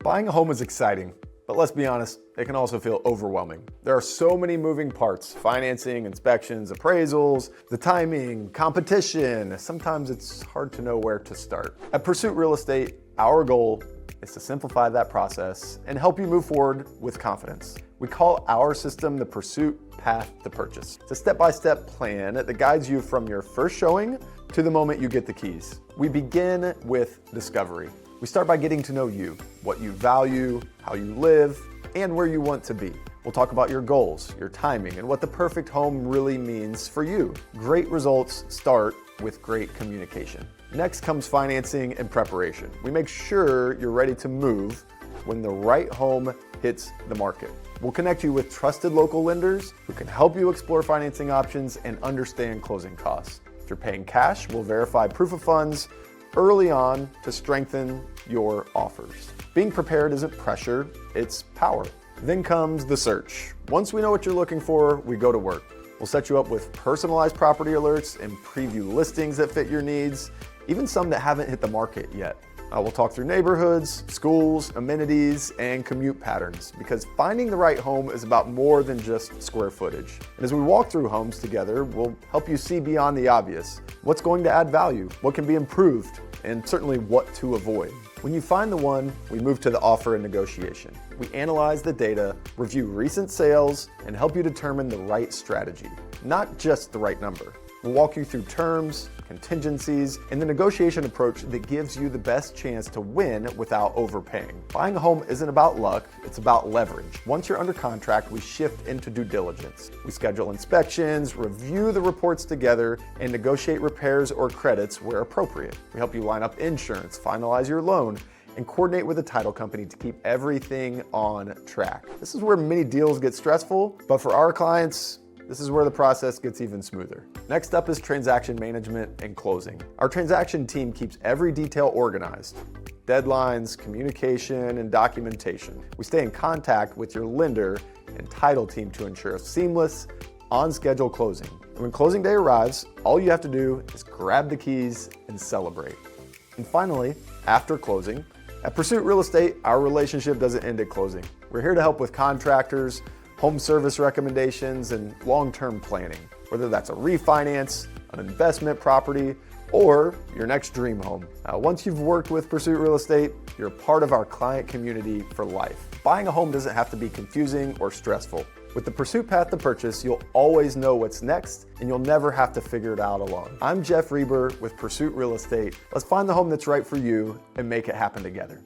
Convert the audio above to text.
Buying a home is exciting, but let's be honest, it can also feel overwhelming. There are so many moving parts: financing, inspections, appraisals, the timing, competition. Sometimes it's hard to know where to start. At Pursuit Real Estate, our goal is to simplify that process and help you move forward with confidence. We call our system the Pursuit Path to Purchase. It's a step-by-step plan that guides you from your first showing to the moment you get the keys. We begin with discovery. We start by getting to know you, what you value, how you live, and where you want to be. We'll talk about your goals, your timing, and what the perfect home really means for you. Great results start with great communication. Next comes financing and preparation. We make sure you're ready to move when the right home hits the market. We'll connect you with trusted local lenders who can help you explore financing options and understand closing costs. If you're paying cash, we'll verify proof of funds early on to strengthen your offers. Being prepared isn't pressure, it's power. Then comes the search. Once we know what you're looking for, we go to work. We'll set you up with personalized property alerts and preview listings that fit your needs, even some that haven't hit the market yet. We'll talk through neighborhoods, schools, amenities, and commute patterns, because finding the right home is about more than just square footage. And as we walk through homes together, we'll help you see beyond the obvious. What's going to add value, what can be improved, and certainly what to avoid. When you find the one, we move to the offer and negotiation. We analyze the data, review recent sales, and help you determine the right strategy, not just the right number. We'll walk you through terms, contingencies, and the negotiation approach that gives you the best chance to win without overpaying. Buying a home isn't about luck, it's about leverage. Once you're under contract, we shift into due diligence. We schedule inspections, review the reports together, and negotiate repairs or credits where appropriate. We help you line up insurance, finalize your loan, and coordinate with the title company to keep everything on track. This is where many deals get stressful, but for our clients, this is where the process gets even smoother. Next up is transaction management and closing. Our transaction team keeps every detail organized: deadlines, communication, and documentation. We stay in contact with your lender and title team to ensure a seamless, on-schedule closing. And when closing day arrives, all you have to do is grab the keys and celebrate. And finally, after closing, at Pursuit Real Estate, our relationship doesn't end at closing. We're here to help with contractors, home service recommendations, and long-term planning, whether that's a refinance, an investment property, or your next dream home. Once you've worked with Pursuit Real Estate, you're part of our client community for life. Buying a home doesn't have to be confusing or stressful. With the Pursuit Path to Purchase, you'll always know what's next, and you'll never have to figure it out alone. I'm Jeff Reber with Pursuit Real Estate. Let's find the home that's right for you and make it happen together.